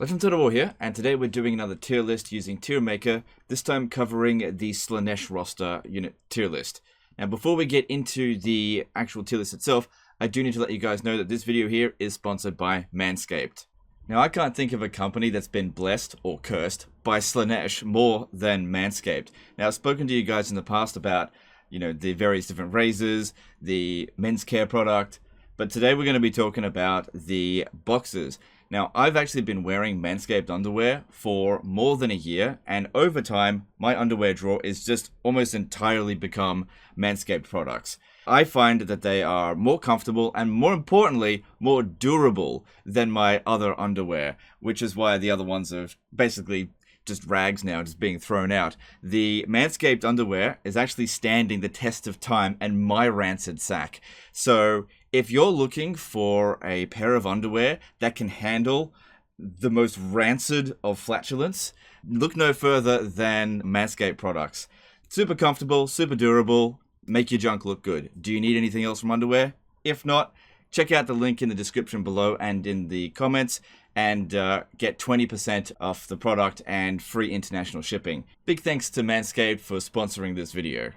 Legend Total here, and today we're doing another tier list using Tier Maker, this time covering the Slaanesh roster unit tier list. Now before we get into the actual tier list itself, I do need to let you guys know that this video here is sponsored by Manscaped. Now I can't think of a company that's been blessed, or cursed, by Slaanesh more than Manscaped. Now I've spoken to you guys in the past about, the various different razors, the men's care product, but today we're going to be talking about the boxers. Now, I've actually been wearing Manscaped underwear for more than a year, and over time, my underwear drawer is just almost entirely become Manscaped products. I find that they are more comfortable and, more importantly, more durable than my other underwear, which is why the other ones are basically just rags now, just being thrown out. The Manscaped underwear is actually standing the test of time and my rancid sack. So if you're looking for a pair of underwear that can handle the most rancid of flatulence, look no further than Manscaped products. Super comfortable, super durable, make your junk look good. Do you need anything else from underwear? If not, check out the link in the description below and in the comments and get 20% off the product and free international shipping. Big thanks to Manscaped for sponsoring this video.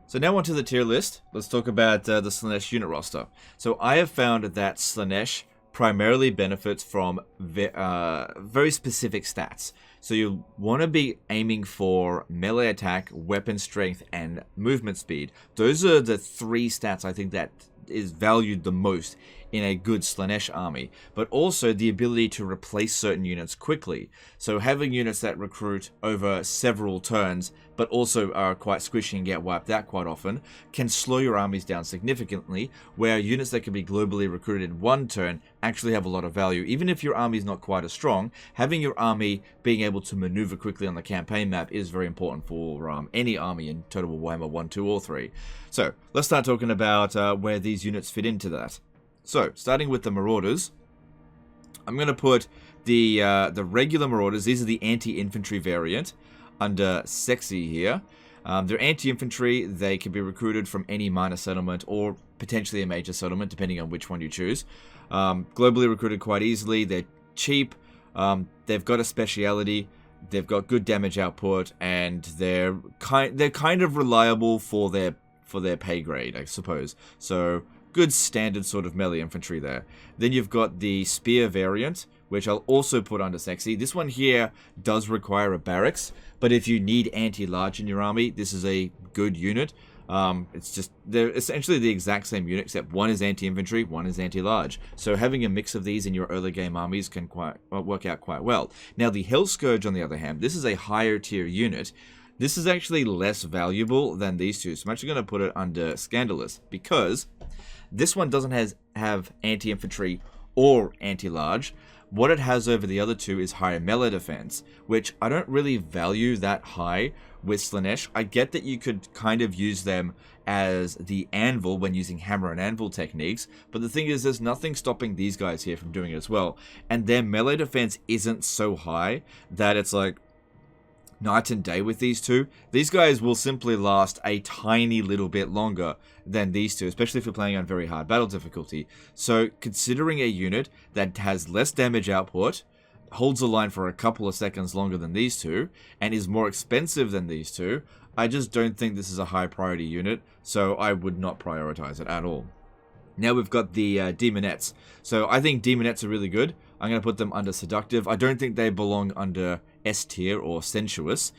So now onto the tier list. Let's talk about the Slaanesh unit roster. So I have found that Slaanesh primarily benefits from very specific stats. So you want to be aiming for melee attack, weapon strength, and movement speed. Those are the three stats I think that is valued the most in a good Slaanesh army, but also the ability to replace certain units quickly. So having units that recruit over several turns, but also are quite squishy and get wiped out quite often, can slow your armies down significantly, where units that can be globally recruited in one turn actually have a lot of value. Even if your army is not quite as strong, having your army being able to maneuver quickly on the campaign map is very important for any army in Total Warhammer 1, 2, or 3. So let's start talking about where these units fit into that. So, starting with the Marauders, I'm going to put the regular Marauders, these are the anti-infantry variant, under Sexy here. They're anti-infantry, they can be recruited from any minor settlement or potentially a major settlement, depending on which one you choose. Globally recruited quite easily, they're cheap, they've got a speciality, they've got good damage output, and they're kind of reliable for their pay grade, I suppose. So, good standard sort of melee infantry there. Then you've got the Spear variant, which I'll also put under Sexy. This one here does require a barracks, but if you need anti-large in your army, this is a good unit. It's just, they're essentially the exact same unit, except one is anti-infantry, one is anti-large. So having a mix of these in your early game armies can work out quite well. Now the Hellscourge, on the other hand, this is a higher tier unit. This is actually less valuable than these two, so I'm actually going to put it under Scandalous, because this one doesn't have anti-infantry or anti-large. What it has over the other two is higher melee defense, which I don't really value that high with Slaanesh. I get that you could kind of use them as the anvil when using hammer and anvil techniques, but the thing is there's nothing stopping these guys here from doing it as well. And their melee defense isn't so high that it's like night and day with these two. These guys will simply last a tiny little bit longer than these two, especially if you're playing on very hard battle difficulty. So considering a unit that has less damage output, holds the line for a couple of seconds longer than these two, and is more expensive than these two, I just don't think this is a high priority unit, so I would not prioritize it at all. Now we've got the Daemonettes. So I think Daemonettes are really good. I'm going to put them under Seductive. I don't think they belong under S tier or Sensuous,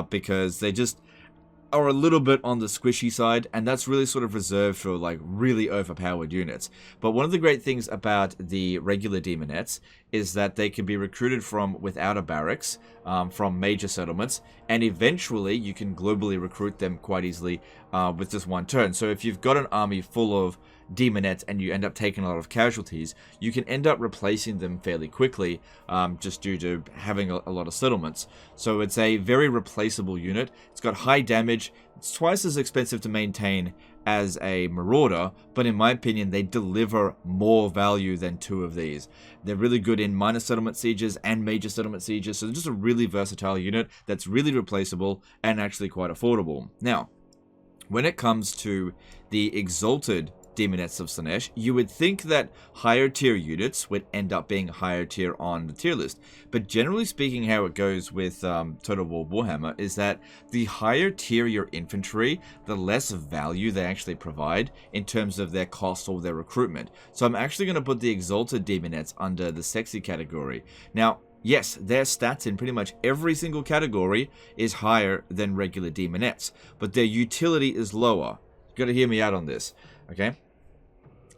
because they just are a little bit on the squishy side, and that's really sort of reserved for like really overpowered units. But one of the great things about the regular Daemonettes is that they can be recruited from without a barracks, from major settlements, and eventually you can globally recruit them quite easily with just one turn. So if you've got an army full of Daemonettes and you end up taking a lot of casualties, you can end up replacing them fairly quickly, just due to having a lot of settlements. So it's a very replaceable unit. It's got high damage. It's twice as expensive to maintain as a Marauder, but in my opinion they deliver more value than two of these. They're really good in minor settlement sieges and major settlement sieges, so they're just a really versatile unit that's really replaceable and actually quite affordable. Now, when it comes to the Exalted Daemonettes of Slaanesh, you would think that higher tier units would end up being higher tier on the tier list. But generally speaking, how it goes with Total War Warhammer is that the higher tier your infantry, the less value they actually provide in terms of their cost or their recruitment. So I'm actually going to put the Exalted Daemonettes under the sexy category. Now, yes, their stats in pretty much every single category is higher than regular Daemonettes, but their utility is lower. You got to hear me out on this, okay?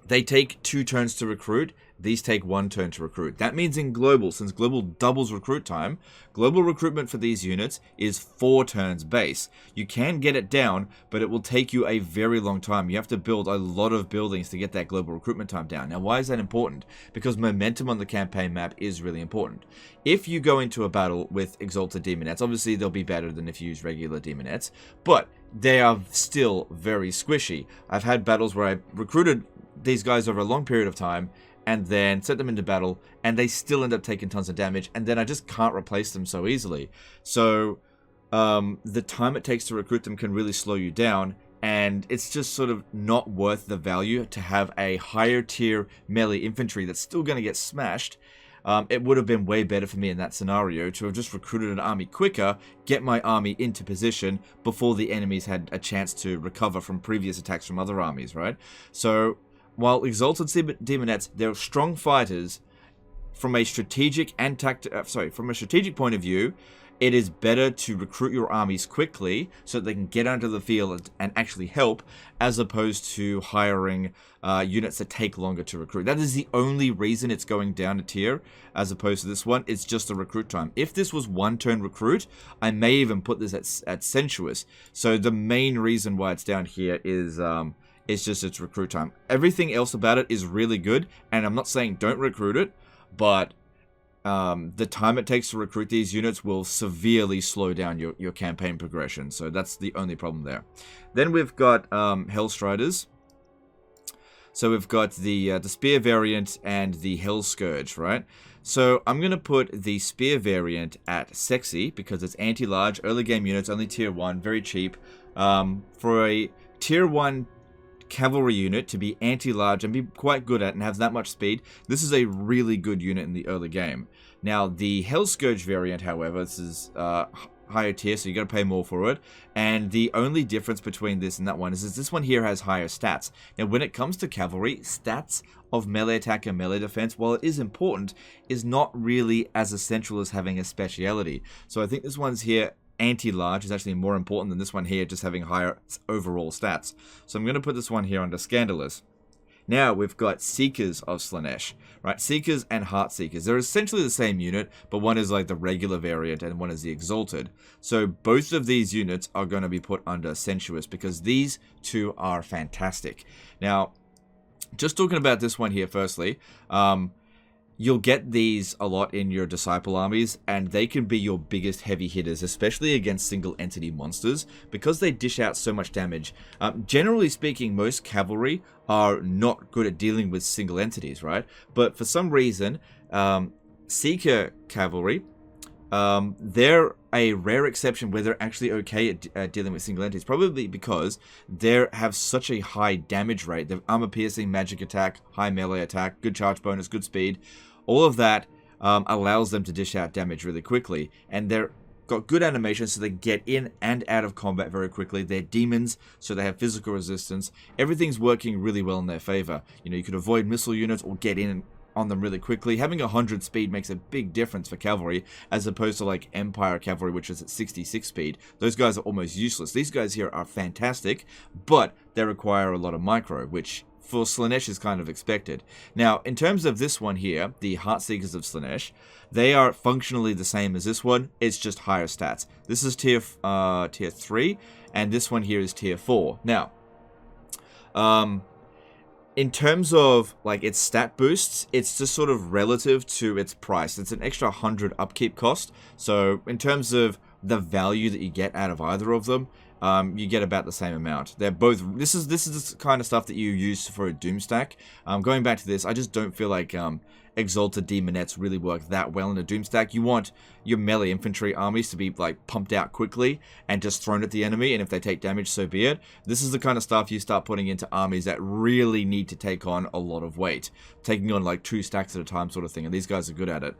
They take 2 turns to recruit. These take 1 turn to recruit. That means in global, since global doubles recruit time, global recruitment for these units is 4 turns base. You can get it down, but it will take you a very long time. You have to build a lot of buildings to get that global recruitment time down. Now, why is that important? Because momentum on the campaign map is really important. If you go into a battle with Exalted Daemonettes, obviously they'll be better than if you use regular Daemonettes, but they are still very squishy. I've had battles where I recruited these guys over a long period of time and then set them into battle, and they still end up taking tons of damage, and then I just can't replace them so easily. So the time it takes to recruit them can really slow you down, and it's just sort of not worth the value to have a higher tier melee infantry that's still going to get smashed. It would have been way better for me in that scenario to have just recruited an army quicker, get my army into position before the enemies had a chance to recover from previous attacks from other armies, right? So while Exalted Daemonettes, they're strong fighters, from a strategic and from a strategic point of view, it is better to recruit your armies quickly so that they can get onto the field and actually help, as opposed to hiring units that take longer to recruit. That is the only reason it's going down a tier as opposed to this one. It's just the recruit time. If this was 1 turn recruit, I may even put this at sensuous. So the main reason why it's down here is it's just its recruit time. Everything else about it is really good, and I'm not saying don't recruit it, but the time it takes to recruit these units will severely slow down your campaign progression. So that's the only problem there. Then we've got Hellstriders. So we've got the Spear variant and the Hell Scourge, right? So I'm going to put the Spear variant at sexy because it's anti-large, early game units, only tier 1, very cheap. For a tier 1 cavalry unit to be anti-large and be quite good at and have that much speed, this is a really good unit in the early game. Now, the Hell Scourge variant, however, this is higher tier, so you got to pay more for it. And the only difference between this and that one is this one here has higher stats. Now, when it comes to cavalry, stats of melee attack and melee defense, while it is important, is not really as essential as having a speciality. So I think this one's here, anti-large, is actually more important than this one here, just having higher overall stats. So I'm going to put this one here under Scandalous. Now we've got Seekers of Slaanesh, right? Seekers and Heartseekers. They're essentially the same unit, but one is like the regular variant and one is the Exalted. So both of these units are going to be put under Sensuous because these two are fantastic. Now, just talking about this one here firstly, you'll get these a lot in your Disciple armies, and they can be your biggest heavy hitters, especially against single entity monsters, because they dish out so much damage. Generally speaking, most cavalry are not good at dealing with single entities, right? But for some reason, Seeker cavalry, they're a rare exception where they're actually okay at dealing with single entities, probably because they have such a high damage rate. They have armor piercing, magic attack, high melee attack, good charge bonus, good speed. All of that allows them to dish out damage really quickly, and they're got good animation so they get in and out of combat very quickly. They're demons, so they have physical resistance. Everything's working really well in their favor. You know, you could avoid missile units or get in on them really quickly. Having 100 speed makes a big difference for cavalry, as opposed to like Empire cavalry, which is at 66 speed. Those guys are almost useless. These guys here are fantastic, but they require a lot of micro, which for Slaanesh is kind of expected. Now, in terms of this one here, the Heartseekers of Slaanesh, they are functionally the same as this one. It's just higher stats. This is tier 3, and this one here is tier 4. Now, in terms of like its stat boosts, it's just sort of relative to its price. It's an extra 100 upkeep cost. So in terms of the value that you get out of either of them, you get about the same amount. They're both. This is the kind of stuff that you use for a doom stack. Going back to this, I just don't feel like Exalted Daemonettes really work that well in a doom stack. You want your melee infantry armies to be like pumped out quickly and just thrown at the enemy, and if they take damage, so be it. This is the kind of stuff you start putting into armies that really need to take on a lot of weight, taking on like 2 stacks at a time sort of thing, and these guys are good at it.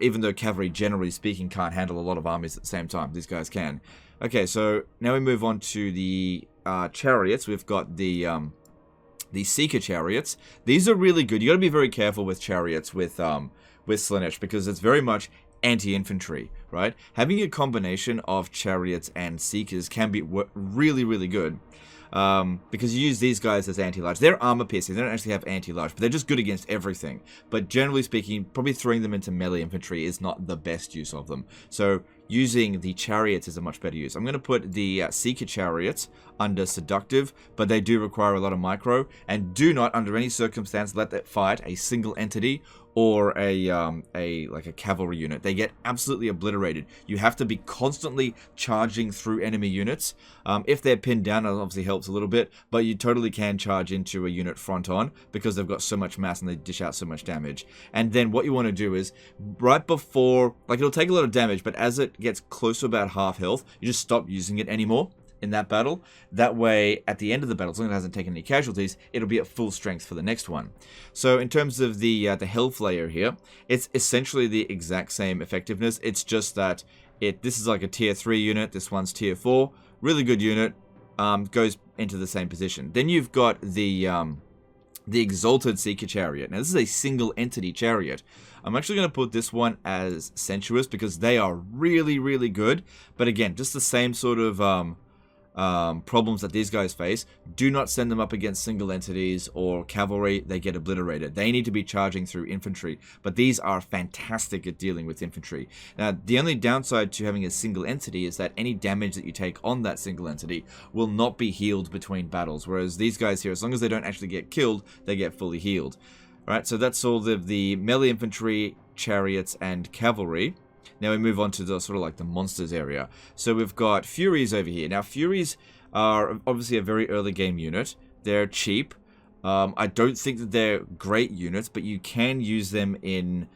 Even though cavalry, generally speaking, can't handle a lot of armies at the same time, these guys can. Okay, so now we move on to the chariots. We've got the Seeker chariots. These are really good. You got to be very careful with chariots with Slaanesh, because it's very much anti-infantry, right? Having a combination of chariots and Seekers can be really, really good. Because you use these guys as anti-large. They're armor piercing. They don't actually have anti-large, but they're just good against everything. But generally speaking, probably throwing them into melee infantry is not the best use of them. So using the chariots is a much better use. I'm going to put the Seeker chariots under seductive, but they do require a lot of micro, and do not under any circumstance let that fight a single entity or like a cavalry unit. They get absolutely obliterated. You have to be constantly charging through enemy units. If they're pinned down, it obviously helps a little bit, but you totally can charge into a unit front on because they've got so much mass and they dish out so much damage. And then what you want to do is, right before, like, it'll take a lot of damage, but as it gets close to about half health, you just stop using it anymore in that battle. That way, at the end of the battle, as long as it hasn't taken any casualties, it'll be at full strength for the next one. So in terms of the Hellflayer here, it's essentially the exact same effectiveness. It's just that this is like a tier 3 unit, this one's tier 4. Really good unit, goes into the same position. Then you've got the Exalted Seeker Chariot. Now this is a single entity chariot. I'm actually going to put this one as sensuous because they are really, really good. But again, just the same sort of problems that these guys face. Do not send them up against single entities or cavalry. They get obliterated. They need to be charging through infantry, but these are fantastic at dealing with infantry. Now, the only downside to having a single entity is that any damage that you take on that single entity will not be healed between battles, whereas these guys here, as long as they don't actually get killed, they get fully healed. Alright, so that's all of the melee infantry, chariots, and cavalry. Now we move on to the sort of like the monsters area. So we've got Furies over here. Now Furies are obviously a very early game unit. They're cheap. I don't think that they're great units, but you can use them in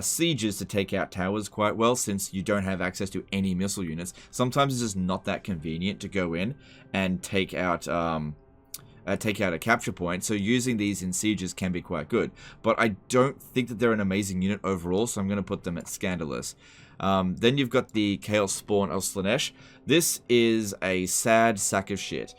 sieges to take out towers quite well, since you don't have access to any missile units. Sometimes it's just not that convenient to go in and take out a capture point, so using these in sieges can be quite good. But I don't think that they're an amazing unit overall, so I'm going to put them at Scandalous. Then you've got the Chaos Spawn of Slaanesh. This is a sad sack of shit.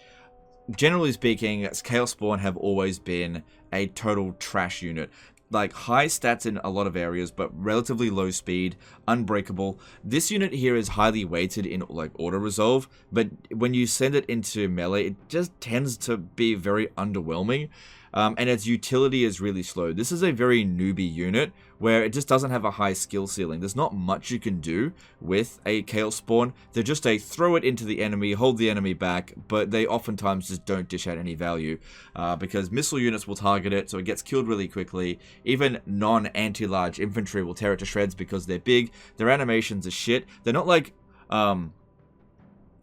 Generally speaking, Chaos Spawn have always been a total trash unit. Like, high stats in a lot of areas, but relatively low speed, unbreakable. This unit here is highly weighted in, like, auto-resolve, but when you send it into melee, it just tends to be very underwhelming, and its utility is really slow. This is a very newbie unit, where it just doesn't have a high skill ceiling. There's not much you can do with a Chaos Spawn. They're just a throw it into the enemy, hold the enemy back, but they oftentimes just don't dish out any value, because missile units will target it, so it gets killed really quickly. Even non-anti-large infantry will tear it to shreds because they're big. Their animations are shit. They're not like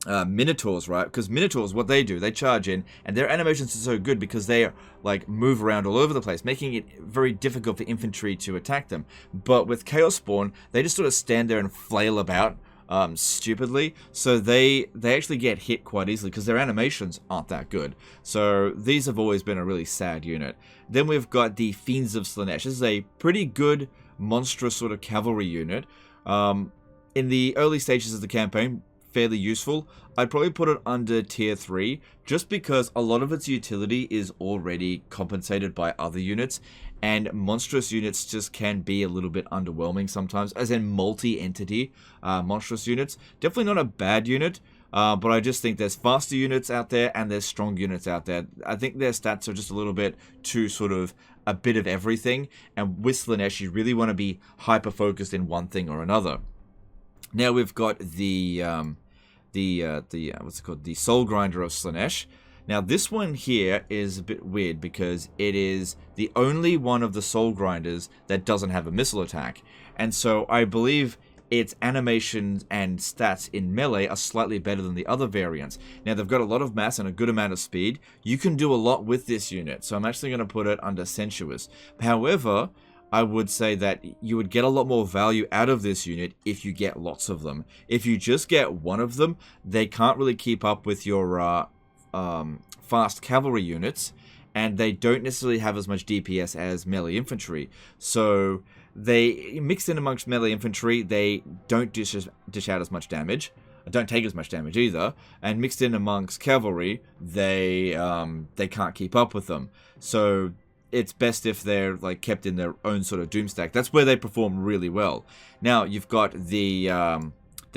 Minotaurs, right? Because Minotaurs, what they do, they charge in, and their animations are so good because they like move around all over the place, making it very difficult for infantry to attack them. But with Chaos Spawn, they just sort of stand there and flail about stupidly, so they actually get hit quite easily because their animations aren't that good. So these have always been a really sad unit. Then we've got the Fiends of Slaanesh. This is a pretty good, monstrous sort of cavalry unit. In the early stages of the campaign, fairly useful. I'd probably put it under tier 3 just because a lot of its utility is already compensated by other units, and monstrous units just can be a little bit underwhelming sometimes, as in multi-entity monstrous units. Definitely not a bad unit, but I just think there's faster units out there and there's strong units out there. I think their stats are just a little bit too sort of a bit of everything, and with Slaanesh you really want to be hyper-focused in one thing or another. Now we've got the what's it called? The Soul Grinder of Slaanesh. Now this one here is a bit weird because it is the only one of the Soul Grinders that doesn't have a missile attack. And so I believe its animations and stats in melee are slightly better than the other variants. Now, they've got a lot of mass and a good amount of speed. You can do a lot with this unit, so I'm actually going to put it under sensuous. However, I would say that you would get a lot more value out of this unit if you get lots of them. If you just get one of them, they can't really keep up with your fast cavalry units, and they don't necessarily have as much DPS as melee infantry. So they mixed in amongst melee infantry, they don't dish out as much damage, don't take as much damage either, and mixed in amongst cavalry, they can't keep up with them. So it's best if they're like kept in their own sort of doom stack. That's where they perform really well. Now you've got the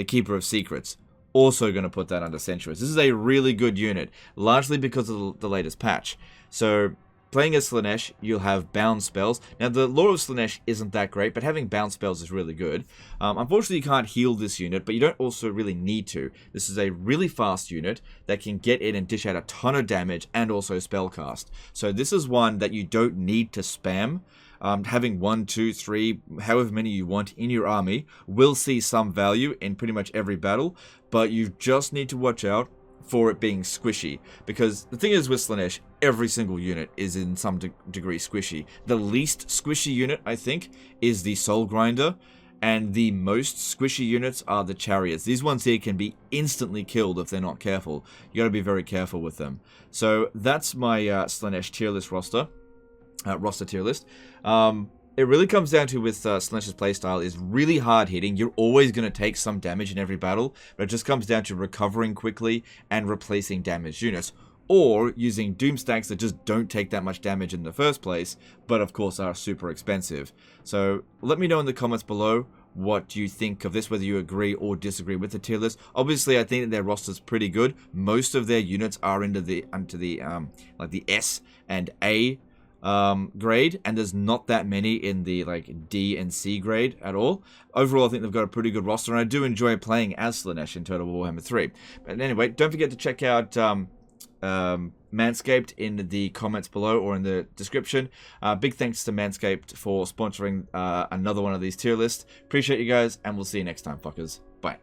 Keeper of Secrets. Also going to put that under sensuous. This is a really good unit, largely because of the latest patch. So playing as Slaanesh, you'll have bound spells. Now, the lore of Slaanesh isn't that great, but having bound spells is really good. Unfortunately, you can't heal this unit, but you don't also really need to. This is a really fast unit that can get in and dish out a ton of damage and also spellcast. So this is one that you don't need to spam. Having 1, 2, 3, however many you want in your army will see some value in pretty much every battle, but you just need to watch out for it being squishy, because the thing is with Slaanesh, every single unit is in some degree squishy. The least squishy unit, I think, is the Soul Grinder, and the most squishy units are the chariots. These ones here can be instantly killed if they're not careful. You gotta be very careful with them. So that's my Slaanesh tier list roster tier list. It really comes down to with Slaanesh's playstyle is really hard hitting. You're always going to take some damage in every battle, but it just comes down to recovering quickly and replacing damaged units, or using doom stacks that just don't take that much damage in the first place, but of course are super expensive. So let me know in the comments below what you think of this, whether you agree or disagree with the tier list. Obviously, I think that their roster's pretty good. Most of their units are into the like the S and A grade, and there's not that many in the like D and C grade at all. Overall, I think they've got a pretty good roster, and I do enjoy playing as Slaanesh in Total Warhammer 3. But anyway, don't forget to check out Manscaped in the comments below or in the description. Big thanks to Manscaped for sponsoring another one of these tier lists. Appreciate you guys, and we'll see you next time, fuckers. Bye.